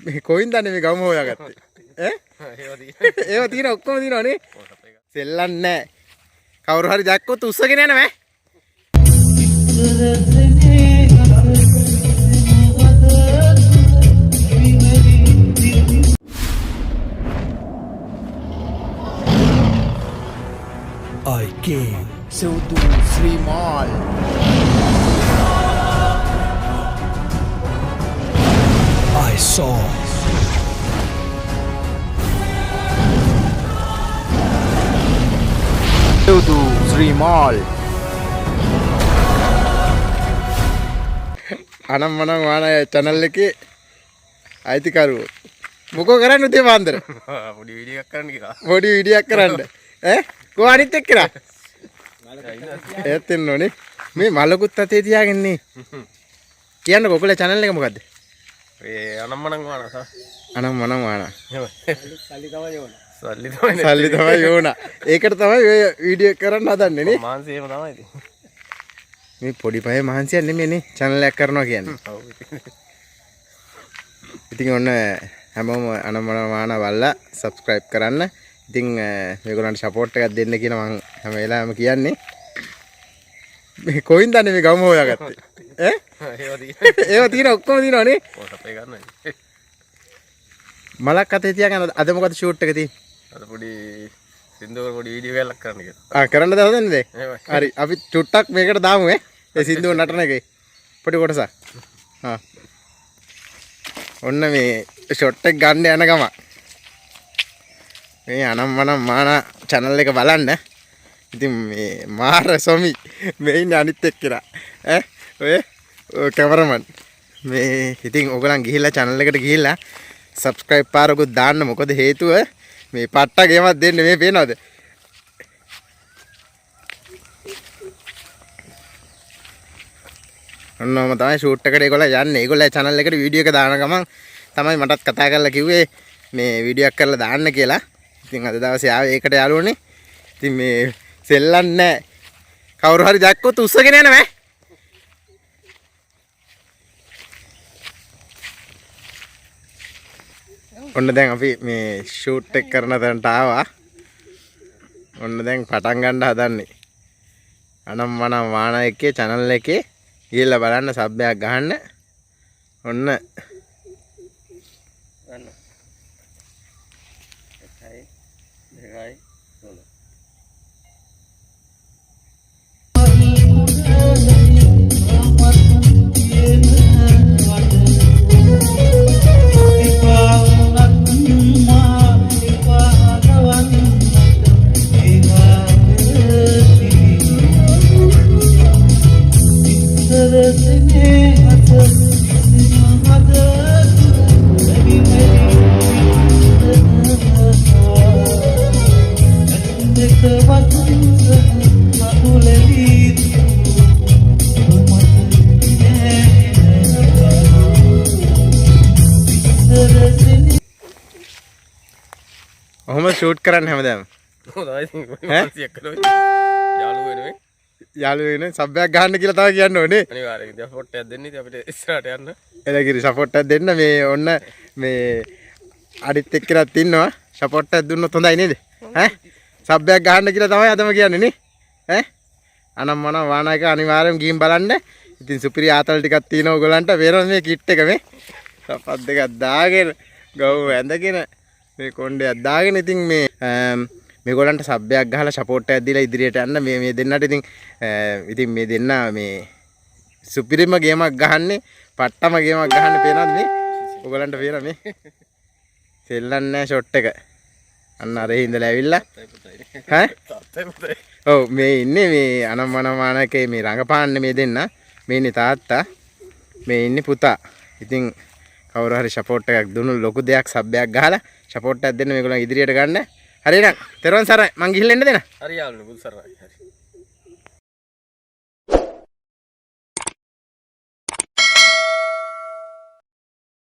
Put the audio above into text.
මේ කොයින්ද මේ ගම හොයාගත්තේ ඈ ඒව තියෙන ඔක්කොම තියෙනවනේ සෙල්ලන්නේ නැහැ කවුරු හරි දැක්කොත් උස්සගෙන යනවා I came Sewtu Sri Mall I saw Sewtu Sri Mall අනම් මනම් වානා channel එකේ අයිතිකරුවෝ මොකෝ කරන්නේ උදේ පාන්දර පොඩි වීඩියෝ එකක් කරන්න කියලා පොඩි වීඩියෝ එකක් කරන්න ඈ කො අනිත් එක්කලා ඒත් එන්නෝනේ මේ මලකුත් අතේ තියාගෙන නේ කියන්න කොකල channel එක මොකද්ද ඒ අනම්මනම් වානා අනම් මනම් වානා සල්ලි තමයි යෝනා ඒකට තමයි ඔය වීඩියෝ කරන්න හදන්නේ නේ මාන්සියම තමයි ඉතින් මේ පොඩි පහේ මහන්සියක් නෙමෙයි නේ channel එකක් කරනවා කියන්නේ ඉතින් ඔන්න හැමෝම අනම්මන වානා වල්ලා subscribe කරන්න ඉතින් මේගොල්ලන්ට support එකක් දෙන්න කියන මම හැම වෙලාවෙම කියන්නේ මේ කොයින්ද මේ ගම හොයාගත්තේ ඈ ඒව තියෙන ඔක්කොම තියෙනවනේ පොටප් එක ගන්න මලක් අතේ තියාගෙන අද මොකද ෂූට් එක තියෙන්නේ අද පොඩි සින්දුවක පොඩි වීඩියෝ එකක් කරන්න කියලා කරන්න දවදන්නේ හරි අපි චුට්ටක් මේකට දාමු ඒ සින්දුව නටන එකේ පොඩි කොටසක් ඔන්න මේ ෂොට් එක ගන්න යන ගම මේ අනම්මනම් මානා channel එක බලන්න ඉතින් මේ මාර සොමි මේ ඉන්නේ අනිත් එක්කලා ඔය කැමරමන් මේ ඉතින් ඔයගලන් ගිහිල්ලා channel එකට ගිහිල්ලා subscribe පාරකුත් දාන්න මොකද හේතුව මේ පට්ට ගේමක් දෙන්න මේ පේනවද ඔන්නම තමයි ෂූට් එකට ඒගොල්ලෝ යන්නේ ඒගොල්ලෝ channel එකට වීඩියෝ එක දාන ගමන් තමයි මටත් කතා කරලා කිව්වේ මේ වීඩියෝ එකක් කරලා දාන්න කියලා ඉතින් අද දවසේ ආවේ ඒකට යාළුවනේ ඉතින් මේ සෙල්ලන්නේ නැහැ කවුරු හරි දැක්කොත් උස්සගෙන යනවා ඔන්න දැන් අපි මේ ෂූට් එක කරන තැනට ආවා. ඔන්න දැන් පටන් ගන්න හදන්නේ. අනම් මනම් වානා එකේ channel එකේ ගිහලා බලන්න සබ් එකක් ගහන්න. ඔන්න ගන්න. 'ඔහොම ෂූට් කරන්න හැමදාම. හොඳයි ඉතින් මාන්සියක් කරනවා. යාළුවෝ වෙනුවෙන්. යාළුවෝ වෙනුවෙන් සබ් එකක් ගහන්න කියලා තමයි කියන්න ඕනේ. අනිවාර්යයෙන් ඉතින් සපෝට් එකක් දෙන්න ඉතින් අපිට ඉස්සරහට යන්න. එලගිරි සපෝට් එකක් දෙන්න මේ ඔන්න මේ අනිත් එක්කලත් ඉන්නවා. සපෝට් එකක් දුන්නොත් හොඳයි නේද? ඈ සබ් එකක් ගහන්න කියලා තමයි අදම කියන්නේ නේ. ඈ අනම් මනම් වානා එක අනිවාර්යෙන් ගිහින් බලන්න. ඉතින් සුපිරි ආතල් ටිකක් තියෙනවා ඔයගලන්ට. වෙනම මේ කිට් එක මේ සපත් දෙකක් දාගෙන ගව් ඇඳගෙන මේ කොණ්ඩයක් දාගෙන ඉතින් මේ මේගොල්ලන්ට සබ් එකක් ගහලා සපෝට් එකක් දීලා ඉදිරියට යන්න මේ දෙන්නට ඉතින් මේ දෙන්න මේ සුපිරිම ගේමක් ගහන්නේ පට්ටම ගේමක් ගහන්න පේනවද මේ ඔයගලන්ට පේන මේ සෙල්ලන්නේ ෂොට් එක අන්න අර ඉඳලා ඇවිල්ලා ඈ ඔව් මේ ඉන්නේ මේ අනම්මනමානකේ මේ රංගපාන්නේ මේ දෙන්න මේ ඉන්නේ තාත්තා මේ ඉන්නේ පුතා ඉතින් කවුරු හරි සපෝට් එකක් දුන්නු ලොකු දෙයක් සබ් එකක් ගහලා සපෝට් එකක් දෙන්න මේගොල්ලන් ඉදිරියට ගන්න. හරි එහෙනම් තෙරුවන් සරණයි. මං ගිහින් එන්න දෙන්න. හරි යාළුවනේ බුදු සරණයි. හරි.